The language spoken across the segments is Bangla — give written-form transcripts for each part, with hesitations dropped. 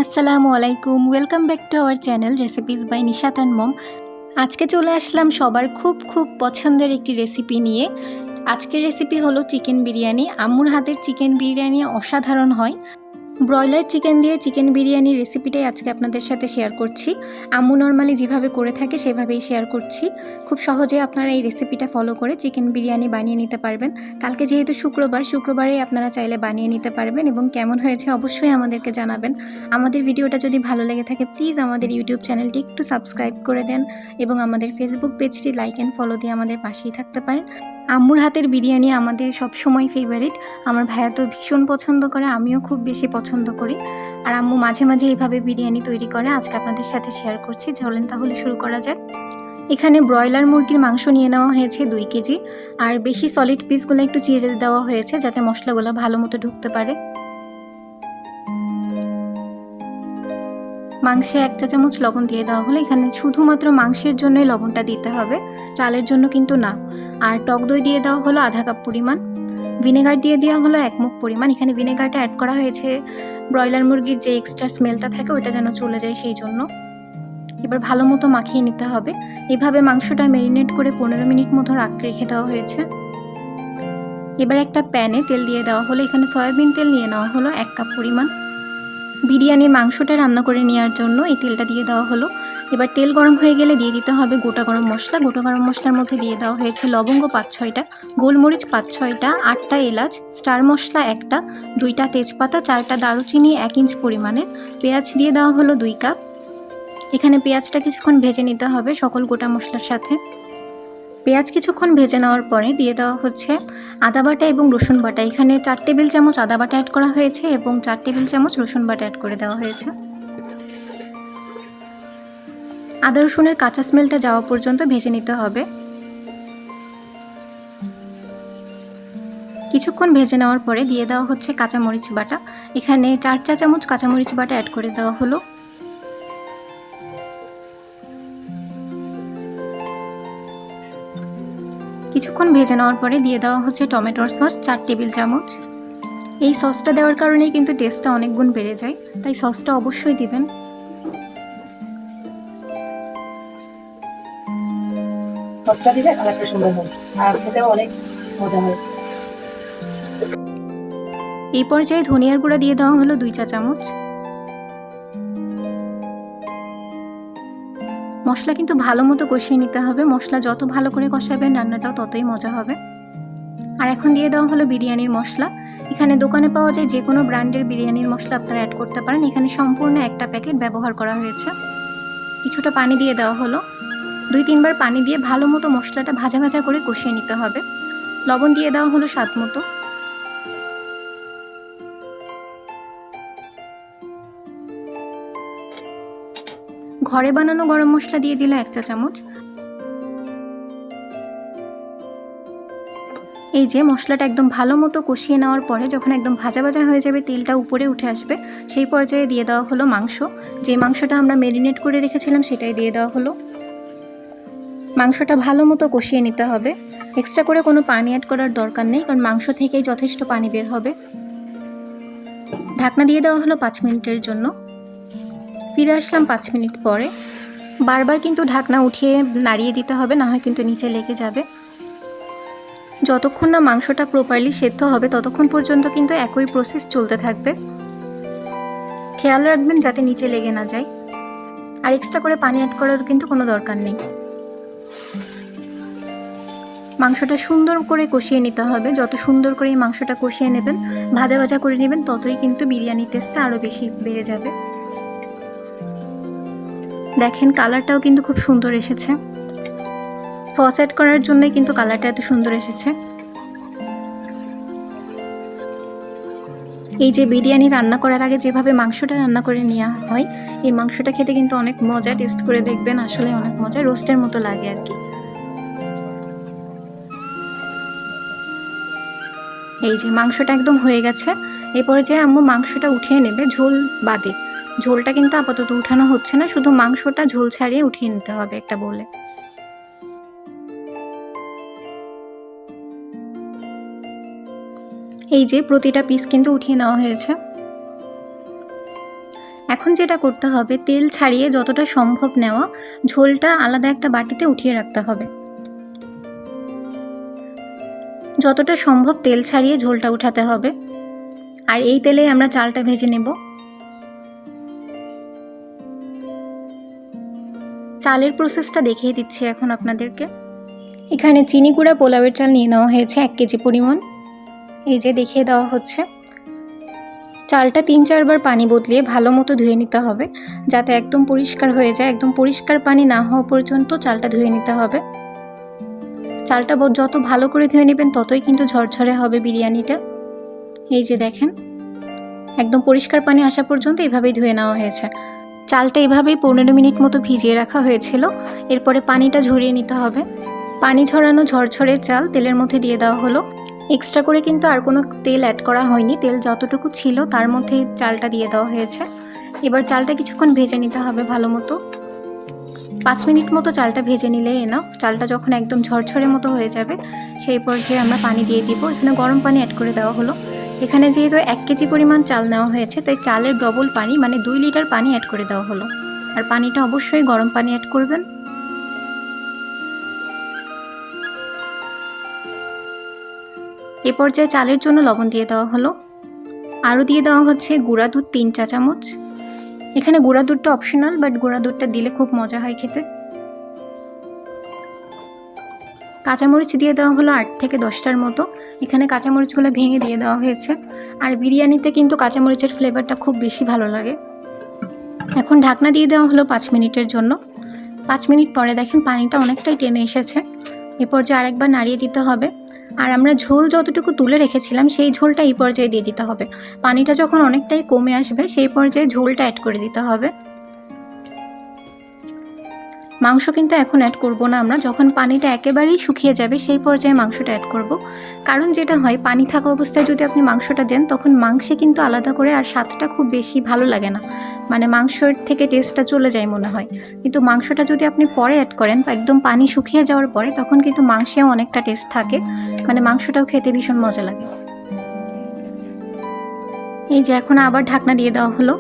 আসসালামু আলাইকুম, welcome back to our channel recipes by Nishat and mom. আজকে চলে আসলাম সবার খুব পছন্দের একটি রেসিপি নিয়ে। আজকের রেসিপি হলো চিকেন বিরিয়ানি। আম্মুর হাতের চিকেন বিরিয়ানি অসাধারণ হয়। ব্রয়লার চিকেন দিয়ে চিকেন বিরিয়ানির রেসিপিটাই আজকে আপনাদের সাথে শেয়ার করছি। আম্মু নর্মালি যেভাবে করে থাকে সেভাবেই শেয়ার করছি। খুব সহজে আপনারা এই রেসিপিটা ফলো করে চিকেন বিরিয়ানি বানিয়ে নিতে পারবেন। কালকে যেহেতু শুক্রবারেই আপনারা চাইলে বানিয়ে নিতে পারবেন এবং কেমন হয়েছে অবশ্যই আমাদেরকে জানাবেন। আমাদের ভিডিওটা যদি ভালো লেগে থাকে প্লিজ আমাদের ইউটিউব চ্যানেলটি একটু সাবস্ক্রাইব করে দেন এবং আমাদের ফেসবুক পেজটি লাইক অ্যান্ড ফলো দিয়ে আমাদের পাশেই থাকতে পারেন। আম্মুর হাতের বিরিয়ানি আমাদের সবসময় ফেভারিট। আমার ভাইয়া তো ভীষণ পছন্দ করে, আমিও খুব বেশি পছন্দ করি। আর আম্মু মাঝে মাঝে এইভাবে বিরিয়ানি তৈরি করে। আজকে আপনাদের সাথে শেয়ার করছি, চলেন তাহলে শুরু করা যাক। এখানে ব্রয়লার মুরগির মাংস নিয়ে নেওয়া হয়েছে 2 কেজি। আর বেশি সলিড পিসগুলো একটু চিড়ে দেওয়া হয়েছে যাতে মশলাগুলো ভালো মতো ঢুকতে পারে। মাংসে 1 চা চামচ লবণ দিয়ে দেওয়া হলো। এখানে শুধুমাত্র মাংসের জন্যই লবণটা দিতে হবে, চালের জন্য কিন্তু না। আর টক দই দিয়ে দেওয়া হলো আধা কাপ পরিমাণ। ভিনেগার দিয়ে দেওয়া হলো 1 মুখ পরিমাণ। এখানে ভিনেগারটা অ্যাড করা হয়েছে ব্রয়লার মুরগির যে এক্সট্রা স্মেলটা থাকে ওটা যেন চলে যায় সেই জন্য। এবার ভালো মতো মাখিয়ে নিতে হবে। এভাবে মাংসটা ম্যারিনেট করে 15 মিনিট মতো রেখে দেওয়া হয়েছে। এবার একটা প্যানে তেল দিয়ে দেওয়া হলো। এখানে সয়াবিন তেল নিয়ে নেওয়া হলো 1 কাপ পরিমাণ। বিরিয়ানির মাংসটা রান্না করে নেওয়ার জন্য এই তেলটা দিয়ে দেওয়া হলো। এবার তেল গরম হয়ে গেলে দিয়ে দিতে হবে গোটা গরম মশলা। গোটা গরম মশলার মধ্যে দিয়ে দেওয়া হয়েছে লবঙ্গ 5-6টা, গোলমরিচ 5-6টা, 8টা এলাচ, স্টার মশলা 1টা, 2টা তেজপাতা, 4টা দারুচিনি 1 ইঞ্চ পরিমাণের, পেঁয়াজ দিয়ে দেওয়া হলো 2 কাপ। এখানে পেঁয়াজটা কিছুক্ষণ ভেজে নিতে হবে সকল গোটা মশলার সাথে। পেঁয়াজ কিছুক্ষণ ভেজে নেওয়ার পরে দিয়ে দেওয়া হচ্ছে আদা বাটা এবং রসুন বাটা। এখানে 4 টেবিল চামচ আদা বাটা অ্যাড করা হয়েছে এবং 4 টেবিল চামচ রসুন বাটা অ্যাড করে দেওয়া হয়েছে। আদা রসুনের কাঁচা স্মেলটা যাওয়া পর্যন্ত ভেজে নিতে হবে। কিছুক্ষণ ভেজে নেওয়ার পরে দিয়ে দেওয়া হচ্ছে কাঁচামরিচ বাটা। এখানে 4 চা চামচ কাঁচামরিচ বাটা অ্যাড করে দেওয়া হলো। কিছুক্ষণ ভেজে নেওয়ার পরে দিয়ে দেওয়া হচ্ছে টমেটোর সস 4 টেবিল চামচ। এই সসটা দেওয়ার কারণেই কিন্তু টেস্টটা অনেক গুণ বেড়ে যায়, তাই সসটা অবশ্যই দিবেন। সসটা দিলে কালারটা সুন্দর হয় আর খেতেও অনেক মজা হয়। এই পর্যায়ে ধনিয়ার গুঁড়া দিয়ে দেওয়া হলো 2 চা চামচ। মশলা কিন্তু ভালো মতো কষিয়ে নিতে হবে। মশলা যত ভালো করে কষাবেন রান্নাটাও ততই মজা হবে। আর এখন দিয়ে দেওয়া হলো বিরিয়ানির মশলা। এখানে দোকানে পাওয়া যায় যে কোনো ব্র্যান্ডের বিরিয়ানির মশলা আপনারা অ্যাড করতে পারেন। এখানে সম্পূর্ণ একটা প্যাকেট ব্যবহার করা হয়েছে। কিছুটা পানি দিয়ে দেওয়া হলো। 2-3 বার পানি দিয়ে ভালো মতো মশলাটা ভাজা ভাজা করে কষিয়ে নিতে হবে। লবণ দিয়ে দেওয়া হলো স্বাদ মতো। ঘরে বানানো গরম মশলা দিয়ে দিল 1 চা চামচ। এই যে মশলাটা একদম ভালো মতো কষিয়ে নেওয়ার পরে যখন একদম ভাজা ভাজা হয়ে যাবে, তেলটা উপরে উঠে আসবে, সেই পর্যায়ে দিয়ে দেওয়া হলো মাংস। যে মাংসটা আমরা ম্যারিনেট করে রেখেছিলাম সেটাই দিয়ে দেওয়া হলো। মাংসটা ভালো মতো কষিয়ে নিতে হবে। এক্সট্রা করে কোনো পানি অ্যাড করার দরকার নেই, কারণ মাংস থেকেই যথেষ্ট পানি বের হবে। ঢাকনা দিয়ে দেওয়া হলো 5 মিনিটের জন্য। ফিরে আসলাম 5 মিনিট পরে। বারবার কিন্তু ঢাকনা উঠিয়ে নাড়িয়ে দিতে হবে, না হয় কিন্তু নিচে লেগে যাবে। যতক্ষণ না মাংসটা প্রপারলি সেদ্ধ হবে ততক্ষণ পর্যন্ত কিন্তু একই প্রসেস চলতে থাকবে। খেয়াল রাখবেন যাতে নিচে লেগে না যায়। আর এক্সট্রা করে পানি অ্যাড করার কিন্তু কোনো দরকার নেই। মাংসটা সুন্দর করে কষিয়ে নিতে হবে। যত সুন্দর করে এই মাংসটা কষিয়ে নেবেন, ভাজা ভাজা করে নেবেন, ততই কিন্তু বিরিয়ানির টেস্টটা আরও বেশি বেড়ে যাবে। দেখেন কালারটাও কিন্তু খুব সুন্দর এসেছে। সস অ্যাড করার জন্যই কিন্তু কালারটা এত সুন্দর এসেছে। এই যে বিরিয়ানি রান্না করার আগে যেভাবে মাংসটা রান্না করে নেওয়া হয়, এই মাংসটা খেতে কিন্তু অনেক মজা। টেস্ট করে দেখবেন, আসলে অনেক মজা, রোস্টের মতো লাগে আর কি। এই যে মাংসটা একদম হয়ে গেছে। এই পর্যায়ে আম্মু মাংসটা উঠিয়ে নেবে ঝোল বাদে। ঝোলটা কিন্তু আপাতত উঠানো হচ্ছে না, শুধু মাংসটা ঝোল ছাড়িয়ে উঠিয়ে নিতে হবে একটা বলে। এই যে প্রতিটা পিস কিন্তু উঠিয়ে নেওয়া হয়েছে। এখন যেটা করতে হবে, তেল ছাড়িয়ে যতটা সম্ভব নেওয়া ঝোলটা আলাদা একটা বাটিতে উঠিয়ে রাখতে হবে। যতটা সম্ভব তেল ছাড়িয়ে ঝোলটা উঠাতে হবে। আর এই তেলেই আমরা চালটা ভেজে নেব। চালের প্রসেসটা দেখিয়ে দিচ্ছি এখন আপনাদেরকে। এখানে চিনি গুঁড়া পোলাওয়ের চাল নিয়ে নেওয়া হয়েছে 1 কেজি পরিমাণ। এই যে দেখিয়ে দেওয়া হচ্ছে। চালটা 3-4 বার পানি বদলিয়ে ভালো মতো ধুয়ে নিতে হবে, যাতে একদম পরিষ্কার হয়ে যায়। একদম পরিষ্কার পানি না হওয়া পর্যন্ত চালটা ধুয়ে নিতে হবে। চালটা যত ভালো করে ধুয়ে নেবেন ততই কিন্তু ঝরঝরে হবে বিরিয়ানিটা। এই যে দেখেন, একদম পরিষ্কার পানি আসা পর্যন্ত এভাবেই ধুয়ে নেওয়া হয়েছে। চালটা এভাবেই 15 মিনিট মতো ভিজিয়ে রাখা হয়েছিল। এরপরে পানিটা ঝরিয়ে নিতে হবে। পানি ঝরানো ঝরঝরে চাল তেলের মধ্যে দিয়ে দেওয়া হলো। এক্সট্রা করে কিন্তু আর কোনো তেল অ্যাড করা হয়নি, তেল যতটুকু ছিল তার মধ্যেই চালটা দিয়ে দেওয়া হয়েছে। এবার চালটা কিছুক্ষণ ভেজে নিতে হবে ভালো মতো। 5 মিনিট মতো চালটা ভেজে নিলে এনাফ। চালটা যখন একদম ঝরঝরে মতো হয়ে যাবে সেই পর্যায়ে আমরা পানি দিয়ে দিব। এখানে গরম পানি অ্যাড করে দেওয়া হলো। এখানে যেহেতু 1 কেজি পরিমাণ চাল নেওয়া হয়েছে, তাই চালের ডবল পানি মানে 2 লিটার পানি অ্যাড করে দেওয়া হলো। আর পানিটা অবশ্যই গরম পানি অ্যাড করবেন। এ পর্যায়ে চালের জন্য লবণ দিয়ে দেওয়া হলো। আরও দিয়ে দেওয়া হচ্ছে গুঁড়া দুধ 3 চা চামচ। এখানে গুঁড়া দুধটা অপশনাল, বাট গুঁড়া দুধটা দিলে খুব মজা হয় খেতে। কাঁচামরিচ দিয়ে দেওয়া হলো 8 থেকে 10টার মতো। এখানে কাঁচামরিচগুলো ভেঙে দিয়ে দেওয়া হয়েছে। আর বিরিয়ানিতে কিন্তু কাঁচামরিচের ফ্লেভারটা খুব বেশি ভালো লাগে। এখন ঢাকনা দিয়ে দেওয়া হলো 5 মিনিটের জন্য। 5 মিনিট পরে দেখেন পানিটা অনেকটাই টেনে এসেছে। এ পর্যায়ে আরেকবার নাড়িয়ে দিতে হবে। আর আমরা ঝোল যতটুকু তুলে রেখেছিলাম সেই ঝোলটা এই পর্যায়ে দিয়ে দিতে হবে। পানিটা যখন অনেকটাই কমে আসবে সেই পর্যায়ে ঝোলটা অ্যাড করে দিতে হবে। মাংস কিন্তু এখন অ্যাড করব না আমরা, যখন পানিটা একেবারেই শুকিয়ে যাবে সেই পর্যায়ে মাংসটা অ্যাড করব। কারণ যেটা হয়, পানি থাকা অবস্থায় যদি আপনি মাংসটা দেন তখন মাংসে কিন্তু আলাদা করে আর স্বাদটা খুব বেশি ভালো লাগে না, মানে মাংসের থেকে টেস্টটা চলে যায় মনে হয়। কিন্তু মাংসটা যদি আপনি পরে অ্যাড করেন বা একদম পানি শুকিয়ে যাওয়ার পরে, তখন কিন্তু মাংসেও অনেকটা টেস্ট থাকে, মানে মাংসটাও খেতে ভীষণ মজা লাগে। এই যে এখন আবার ঢাকনা দিয়ে দেওয়া হলো।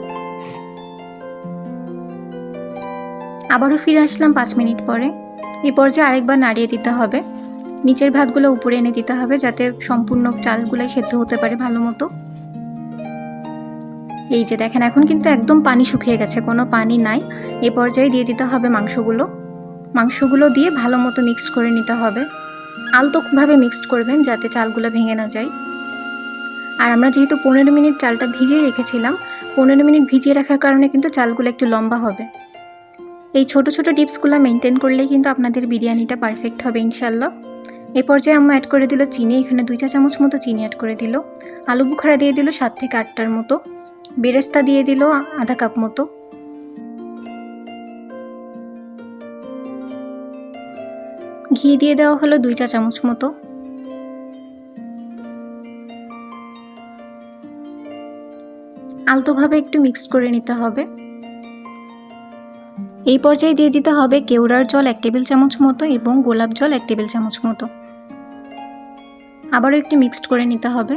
আবারও ফিরে আসলাম 5 মিনিট পরে। এই পর্যায়ে আরেকবার নাড়িয়ে দিতে হবে। নিচের ভাতগুলো উপরে এনে দিতে হবে যাতে সম্পূর্ণ চালগুলাই সেদ্ধ হতে পারে ভালো মতো। এই যে দেখেন, এখন কিন্তু একদম পানি শুকিয়ে গেছে, কোনো পানি নাই। এই পর্যায়ে দিয়ে দিতে হবে মাংসগুলো দিয়ে ভালো মতো মিক্স করে নিতে হবে। আলতোভাবে মিক্সড করবেন যাতে চালগুলো ভেঙে না যায়। আর আমরা যেহেতু 15 মিনিট চালটা ভিজিয়ে রেখেছিলাম, 15 মিনিট ভিজিয়ে রাখার কারণে কিন্তু চালগুলো একটু লম্বা হবে। এই ছোট ছোট টিপসগুলো মেনটেন করলেই কিন্তু আপনাদের বিরিয়ানিটা পারফেক্ট হবে ইনশাল্লাহ। এ পর্যায়ে আম্মা অ্যাড করে দিল চিনি। এখানে 2 চা চামচ মতো চিনি অ্যাড করে দিল। আলু বুখারা দিয়ে দিল 7 থেকে 8টার মতো। বেরেস্তা দিয়ে দিল আধা কাপ মতো। ঘি দিয়ে দেওয়া হলো 2 চা চামচ মতো। আলতোভাবে একটু মিক্সড করে নিতে হবে। এই পর্যায়ে দিয়ে দিতে হবে কেওড়ার জল 1 টেবিল চামচ মতো এবং গোলাপ জল 1 টেবিল চামচ মতো। আবারও একটু মিক্সড করে নিতে হবে।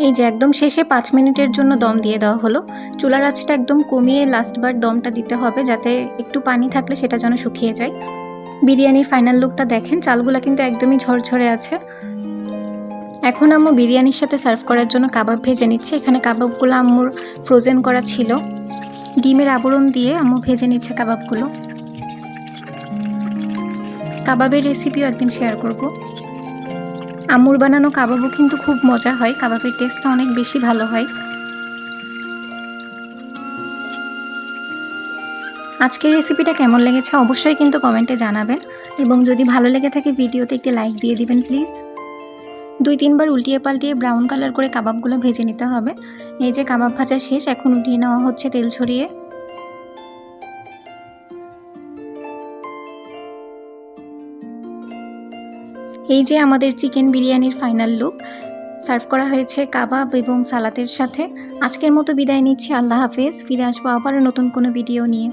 এই যে একদম শেষে 5 মিনিটের জন্য দম দিয়ে দেওয়া হলো। চুলার আঁচটা একদম কমিয়ে লাস্টবার দমটা দিতে হবে, যাতে একটু পানি থাকলে সেটা যেন শুকিয়ে যায়। বিরিয়ানির ফাইনাল লুকটা দেখেন, চালগুলো কিন্তু একদমই ঝরঝরে আছে। এখন আম্মু বিরিয়ানির সাথে সার্ভ করার জন্য কাবাব ভেজে নিচ্ছে। এখানে কাবাবগুলো আম্মুর ফ্রোজেন করা ছিল। ডিমের আবরণ দিয়ে আম্মু ভেজে নিচ্ছে কাবাবগুলো। কাবাবের রেসিপিও একদিন শেয়ার করব। আম্মুর বানানো কাবাবও কিন্তু খুব মজা হয়, কাবাবের টেস্টটা অনেক বেশি ভালো হয়। আজকের রেসিপিটা কেমন লেগেছে অবশ্যই কিন্তু কমেন্টে জানাবেন, এবং যদি ভালো লেগে থাকে ভিডিওতে একটি লাইক দিয়ে দিবেন প্লিজ। 2-3 বার উল্টিয়ে পাল্টিয়ে ব্রাউন কালার করে কাবাবগুলো ভেজে নিতে হবে। এই যে কাবাব ভাজা শেষ, এখন উঠিয়ে নেওয়া হচ্ছে তেল ছড়িয়ে। এই যে আমাদের চিকেন বিরিয়ানির ফাইনাল লুক। সার্ভ করা হয়েছে কাবাব এবং সালাতের সাথে। আজকের মতো বিদায় নিচ্ছি, আল্লাহ হাফেজ। ফিরে আসবো আবার নতুন কোনো ভিডিও নিয়ে।